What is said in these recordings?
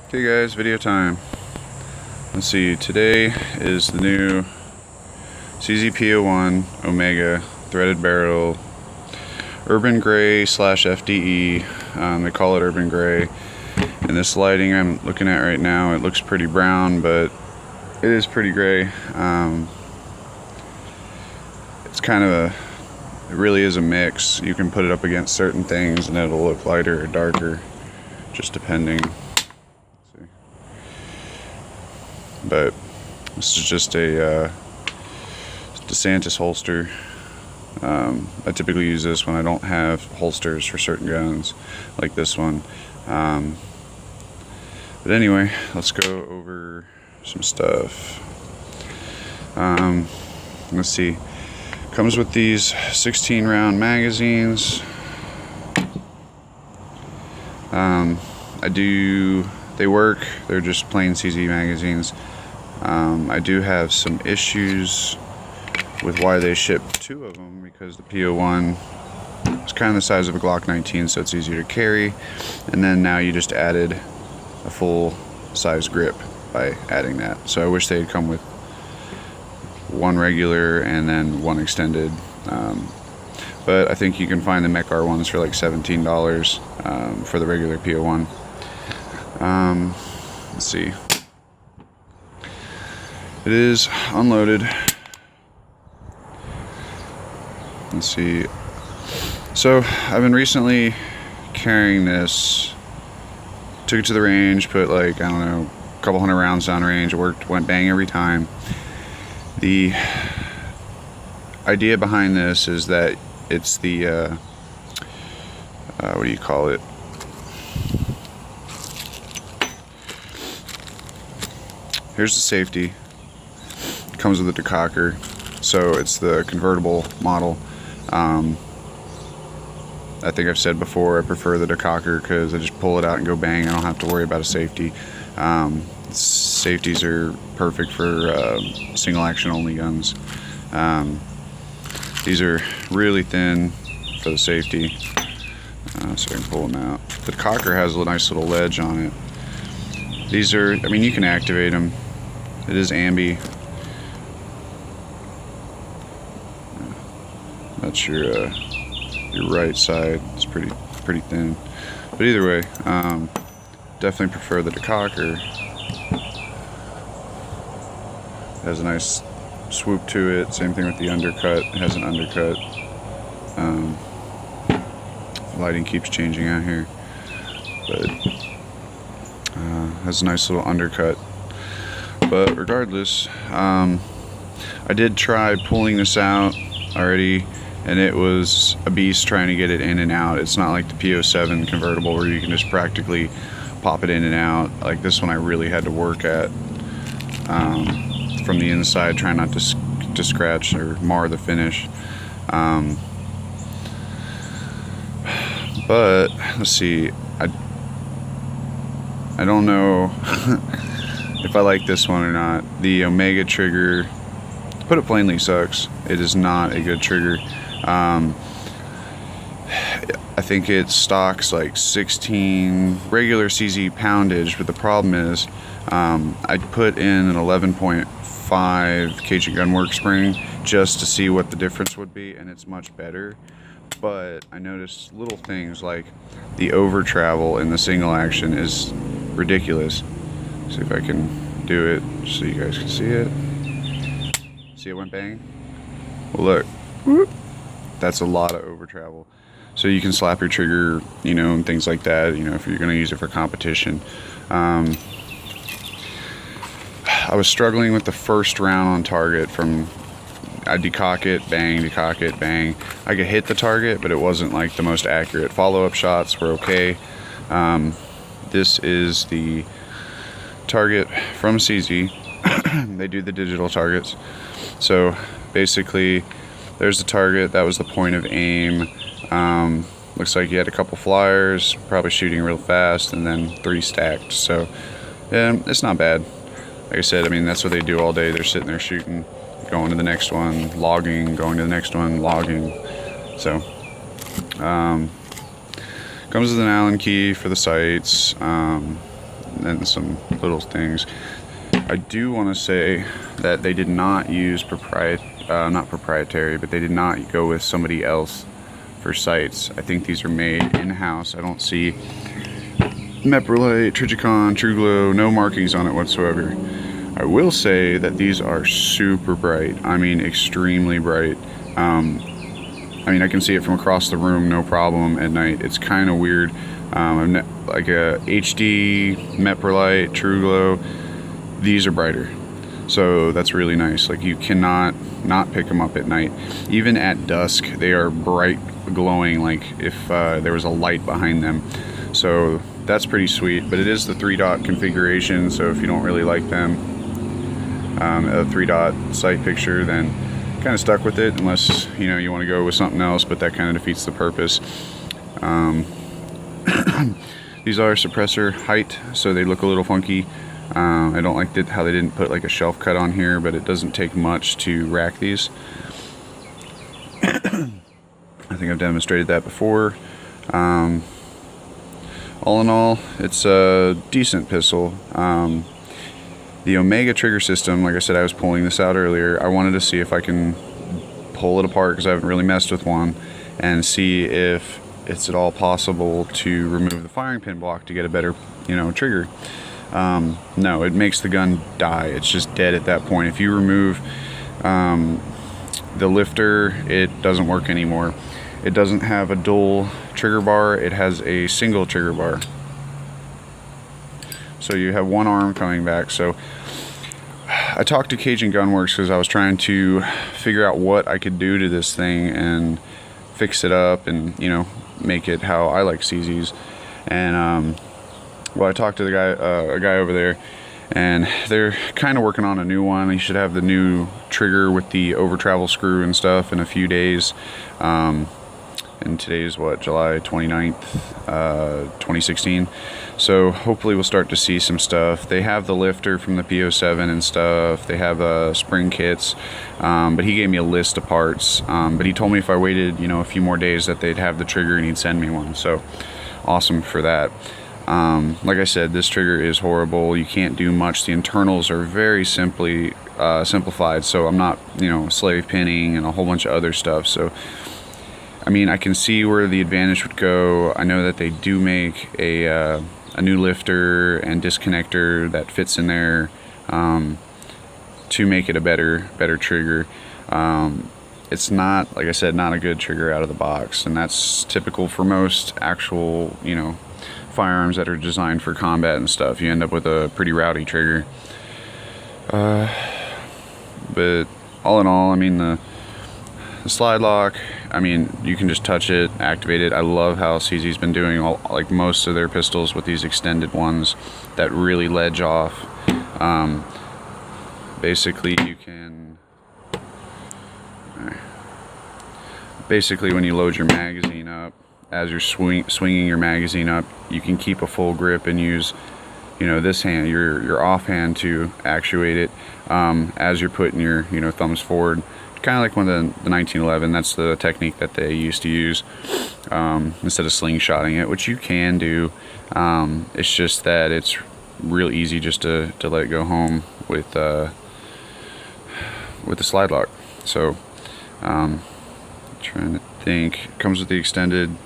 Okay guys, video time. Let's see, today is the new P0-1 Omega threaded barrel urban gray / FDE. They call it urban gray. And this lighting I'm looking at right now, it looks pretty brown, but it is pretty gray. It's kind of it really is a mix. You can put it up against certain things and it'll look lighter or darker, just depending. But this is just a DeSantis holster. I typically use this when I don't have holsters for certain guns, like this one. But anyway, let's go over some stuff. Let's see. Comes with these 16-round magazines. They work. They're just plain CZ magazines. I do have some issues with why they ship two of them, because the P0-1 is kind of the size of a Glock 19, so it's easier to carry. And then now you just added a full size grip by adding that. So I wish they had come with one regular and then one extended. But I think you can find the Mech R ones for like $17 for the regular P0-1. Let's see. It is unloaded. Let's see. So I've been recently carrying this. Took it to the range, put like, I don't know, a couple hundred rounds down range. It worked, went bang every time. The idea behind this is that it's the what do you call it? Here's the safety. It comes with a decocker, so it's the convertible model. I think I've said before, I prefer the decocker because I just pull it out and go bang. I don't have to worry about a safety. Safeties are perfect for single action only guns. These are really thin for the safety, so I can pull them out. The decocker has a nice little ledge on it. These are, I mean, you can activate them. It is ambi. That's your right side. It's pretty thin. But either way, definitely prefer the decocker. It has a nice swoop to it. Same thing with the undercut. It has an undercut. Lighting keeps changing out here, but has a nice little undercut. But regardless, I did try pulling this out already, and it was a beast trying to get it in and out. It's not like the P0-7 convertible where you can just practically pop it in and out. Like this one I really had to work at from the inside, trying not to scratch or mar the finish. But let's see, I don't know if I like this one or not. The Omega trigger, to put it plainly, sucks. It is not a good trigger. I think it stocks like 16 regular CZ poundage, but the problem is I put in an 11.5 Cajun Gunworks spring just to see what the difference would be, and it's much better. But I noticed little things like the over travel in the single action is ridiculous. See if I can do it so you guys can see it. See, it went bang. Well, look, whoop. That's a lot of over travel. So you can slap your trigger, you know, and things like that, you know, if you're going to use it for competition. I was struggling with the first round on target. I decock it, bang, I could hit the target, but it wasn't like the most accurate. Follow-up shots were okay. This is the target from CZ. They do the digital targets. So basically, there's the target. That was the point of aim. Looks like you had a couple flyers, probably shooting real fast, and then 3 stacked. So yeah, it's not bad. Like I said, I mean, that's what they do all day. They're sitting there shooting, going to the next one, logging, going to the next one, logging. So comes with an Allen key for the sights. and some little things. I do want to say that they did not use not proprietary, but they did not go with somebody else for sights. I think these are made in-house. I don't see Meprolite, Trigicon, TrueGlow, no markings on it whatsoever. I will say that these are super bright. I mean, extremely bright. I mean, I can see it from across the room, no problem at night. It's kind of weird. Like a HD, Meprolite, TrueGlow, these are brighter. So that's really nice. Like, you cannot not pick them up at night. Even at dusk, they are bright, glowing, like if there was a light behind them. So that's pretty sweet. But it is the 3-dot configuration, so if you don't really like them, a 3-dot sight picture, then kind of stuck with it, unless you want to go with something else, but that kind of defeats the purpose. These are suppressor height, so they look a little funky. I don't like how they didn't put like a shelf cut on here, but it doesn't take much to rack these. I think I've demonstrated that before. All in all, it's a decent pistol. The Omega trigger system, like I said, I was pulling this out earlier. I wanted to see if I can pull it apart, because I haven't really messed with one, and see if it's at all possible to remove the firing pin block to get a better, trigger. No, it makes the gun die. It's just dead at that point. If you remove the lifter, it doesn't work anymore. It doesn't have a dual trigger bar. It has a single trigger bar. So you have one arm coming back. So I talked to Cajun Gunworks because I was trying to figure out what I could do to this thing and fix it up and, make it how I like CZs. And well, I talked to the guy, a guy over there, and they're kind of working on a new one. He should have the new trigger with the over travel screw and stuff in a few days. And today's what, July 29th, 2016. So hopefully we'll start to see some stuff. They have the lifter from the P0-1 and stuff. They have spring kits, but he gave me a list of parts. But he told me if I waited, a few more days, that they'd have the trigger and he'd send me one. So awesome for that. Like I said, this trigger is horrible. You can't do much. The internals are very simplified, so I'm not, slave pinning and a whole bunch of other stuff. So, I mean, I can see where the advantage would go. I know that they do make a new lifter and disconnector that fits in there to make it a better trigger. It's not, like I said, not a good trigger out of the box, and that's typical for most actual, firearms that are designed for combat and stuff. You end up with a pretty rowdy trigger. But all in all, I mean, the slide lock, I mean, you can just touch it, activate it. I love how CZ's been doing like most of their pistols with these extended ones that really ledge off. Basically, you can, basically when you load your magazine up, as you're swinging your magazine up, you can keep a full grip and use, this hand, your offhand, to actuate it as you're putting your, thumbs forward. Kind of like when the 1911, that's the technique that they used to use instead of slingshotting it, which you can do. It's just that it's real easy just to let it go home with the slide lock. So trying to think, it comes with the extended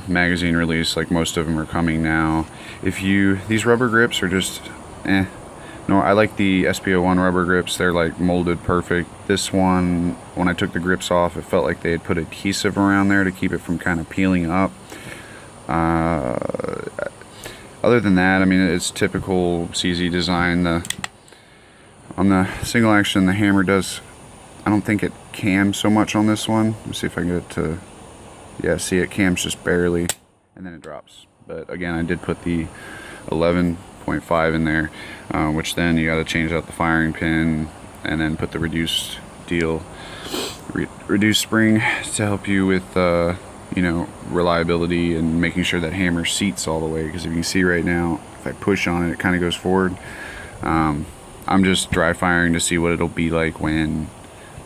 magazine release, like most of them are coming now. These rubber grips are just no, I like the P0-1 rubber grips. They're like molded perfect. This one, when I took the grips off, it felt like they had put adhesive around there to keep it from kind of peeling up. Other than that, I mean, it's typical CZ design. On the single action, the hammer does, I don't think it cams so much on this one. Let me see if I can get it to, yeah, see, it cams just barely, and then it drops. But again, I did put the 11.5 in there, which then you got to change out the firing pin and then put the reduced spring to help you with reliability and making sure that hammer seats all the way, because if you can see right now, if I push on it, it kind of goes forward. I'm just dry firing to see what it'll be like when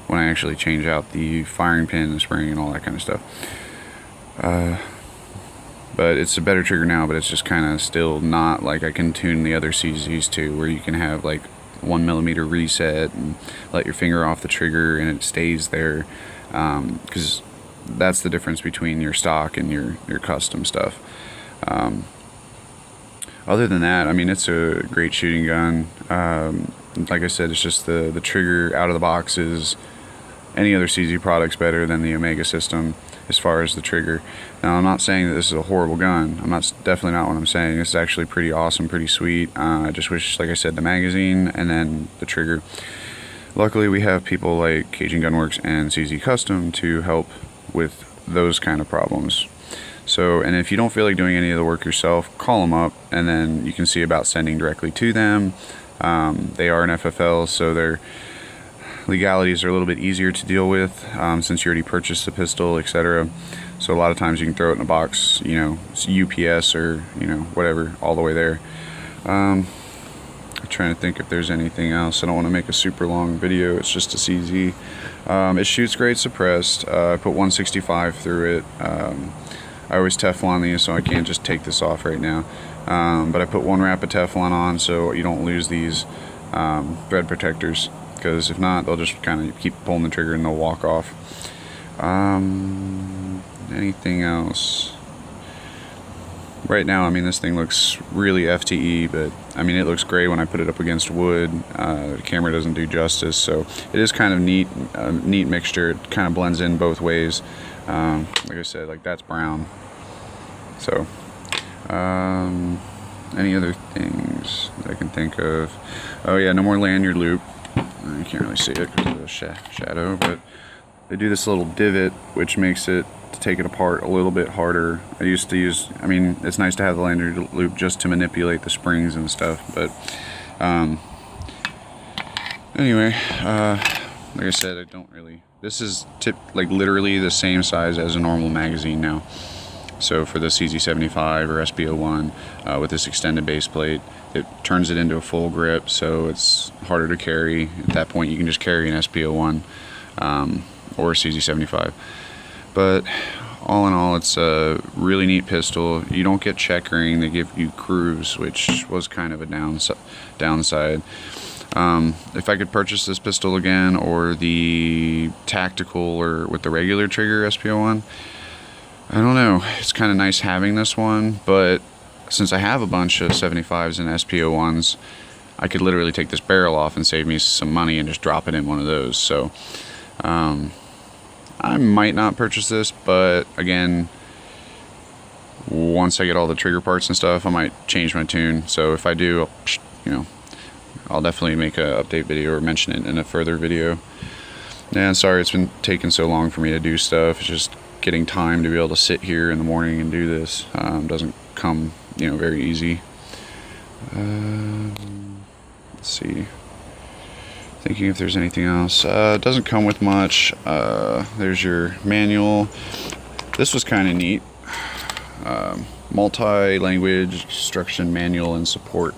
I actually change out the firing pin, the spring, and all that kind of stuff. but it's a better trigger now, but it's just kind of still not like I can tune the other CZs to, where you can have like 1mm reset and let your finger off the trigger and it stays there, because that's the difference between your stock and your custom stuff. Other than that, I mean, it's a great shooting gun. Like I said, it's just the trigger out of the box is any other CZ product's better than the Omega system as far as the trigger. Now, I'm not saying that this is a horrible gun. Definitely not what I'm saying. It's actually pretty awesome, pretty sweet. I just wish, like I said, the magazine and then the trigger. Luckily, we have people like Cajun Gunworks and CZ Custom to help with those kind of problems. So, and if you don't feel like doing any of the work yourself, call them up, and then you can see about sending directly to them. They are an FFL, so their legalities are a little bit easier to deal with, since you already purchased the pistol, etc. So a lot of times you can throw it in a box, you know, UPS or, you know, whatever, all the way there. I'm trying to think if there's anything else. I don't want to make a super long video. It's just a CZ. It shoots great suppressed. I put 165 through it. I always Teflon these, so I can't just take this off right now. But I put 1 wrap of Teflon on so you don't lose these thread protectors, because if not, they'll just kind of keep pulling the trigger and they'll walk off. Anything else? Right now, I mean, this thing looks really FTE, but I mean, it looks great when I put it up against wood. The camera doesn't do justice, so it is kind of neat, neat mixture. It kind of blends in both ways. Like I said, like that's brown. So, any other things that I can think of? Oh yeah, no more lanyard loop. You can't really see it because of the shadow, but they do this little divot, which makes it to take it apart a little bit harder. I used to use, I mean, it's nice to have the lanyard loop just to manipulate the springs and stuff, but anyway, like I said, I don't really, this is like literally the same size as a normal magazine now. So for the CZ75 or SP0-1 with this extended base plate, it turns it into a full grip, so it's harder to carry. At that point, you can just carry an SP0-1 or a CZ75. But all in all, it's a really neat pistol. You don't get checkering. They give you grooves, which was kind of a downside. If I could purchase this pistol again, or the tactical or with the regular trigger SP0-1, I don't know. It's kind of nice having this one, but since I have a bunch of 75s and SP0-1s, I could literally take this barrel off and save me some money and just drop it in one of those. So I might not purchase this, but again, once I get all the trigger parts and stuff, I might change my tune. So if I do, you know, I'll definitely make an update video or mention it in a further video. And sorry it's been taking so long for me to do stuff. It's just getting time to be able to sit here in the morning and do this. Doesn't come, you know, very easy. Let's see. Thinking if there's anything else. It doesn't come with much. There's your manual. This was kind of neat. Multi-language instruction manual and support.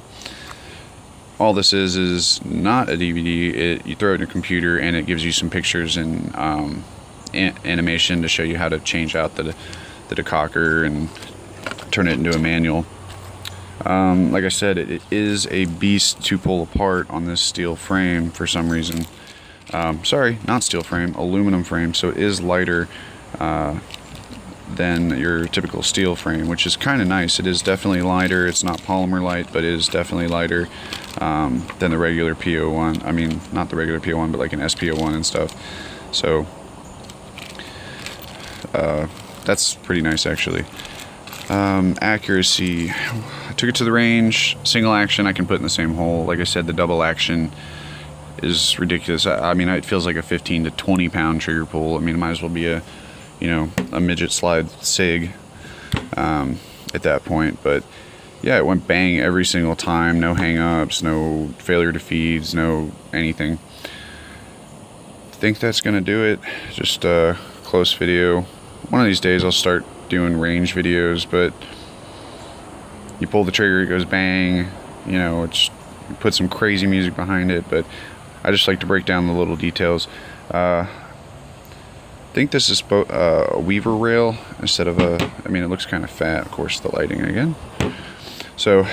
All this is not a DVD. You throw it in your computer and it gives you some pictures and animation to show you how to change out the decocker and turn it into a manual. Like I said, it is a beast to pull apart on this steel frame for some reason. Sorry, not steel frame, aluminum frame, so it is lighter than your typical steel frame, which is kind of nice. It is definitely lighter. It's not polymer light, but it is definitely lighter than the regular P0-1. I mean, not the regular P0-1, but like an SP0-1 and stuff. So that's pretty nice, actually. Accuracy. I took it to the range. Single action I can put in the same hole. Like I said, the double action is ridiculous. I mean, it feels like a 15 to 20 pound trigger pull. I mean, it might as well be a, you know, a midget slide SIG at that point. But yeah, it went bang every single time. No hang-ups, no failure to feeds, no anything. I think that's gonna do it. Just a close video. One of these days I'll start doing range videos, but you pull the trigger, it goes bang, you know, it's put some crazy music behind it, but I just like to break down the little details. think this is a weaver rail instead of a, I mean, it looks kind of fat, of course, the lighting again. So,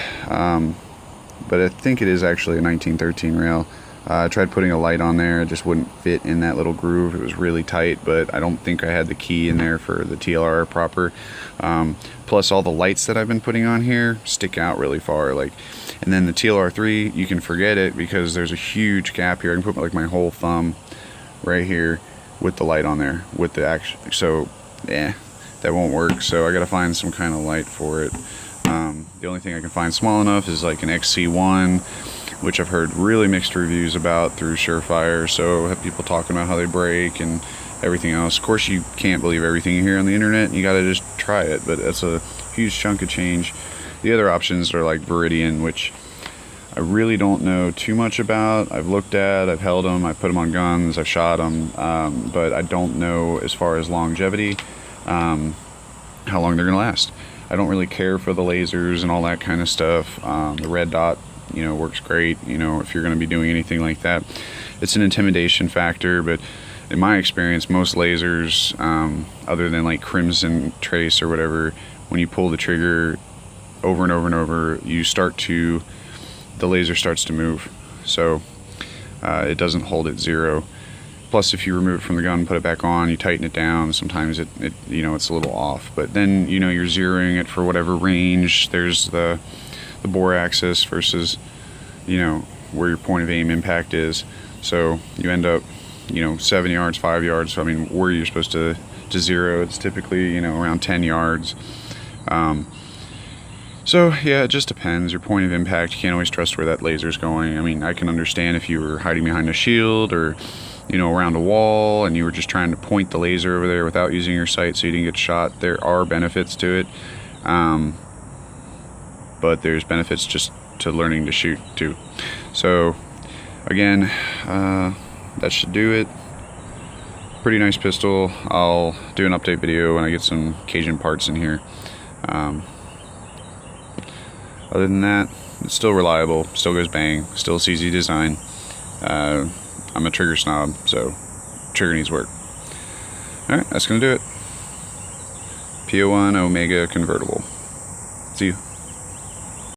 but I think it is actually a 1913 rail. I tried putting a light on there, it just wouldn't fit in that little groove. It was really tight, but I don't think I had the key in there for the TLR proper. Plus all the lights that I've been putting on here stick out really far. Like, and then the TLR3, you can forget it because there's a huge gap here. I can put like my whole thumb right here with the light on there, with the action. So, yeah, that won't work. So I gotta find some kind of light for it. The only thing I can find small enough is like an XC1, which I've heard really mixed reviews about through Surefire. So I have people talking about how they break and everything else. Of course, you can't believe everything you hear on the internet. You gotta just try it, but that's a huge chunk of change. The other options are like Viridian, which I really don't know too much about. I've looked at, I've held them, I've put them on guns, I've shot them, but I don't know as far as longevity, how long they're gonna last. I don't really care for the lasers and all that kind of stuff. The red dot, you know, works great, you know, if you're going to be doing anything like that. It's an intimidation factor, but in my experience, most lasers, other than like Crimson Trace or whatever, when you pull the trigger over and over and over, the laser starts to move. So it doesn't hold at zero. Plus, if you remove it from the gun and put it back on, you tighten it down, sometimes it you know, it's a little off. But then, you know, you're zeroing it for whatever range. There's the bore axis versus, you know, where your point of aim impact is. So you end up, you know, 7 yards, 5 yards. I mean, where you're supposed to zero, it's typically, you know, around 10 yards. So yeah, it just depends. Your point of impact, you can't always trust where that laser's going. I mean, I can understand if you were hiding behind a shield or, you know, around a wall and you were just trying to point the laser over there without using your sight so you didn't get shot. There are benefits to it. But there's benefits just to learning to shoot too. So again, that should do it. Pretty nice pistol. I'll do an update video when I get some Cajun parts in here. Other than that, it's still reliable, still goes bang, still CZ design. I'm a trigger snob, so trigger needs work. Alright, that's gonna do it. P0-1 Omega convertible. See you.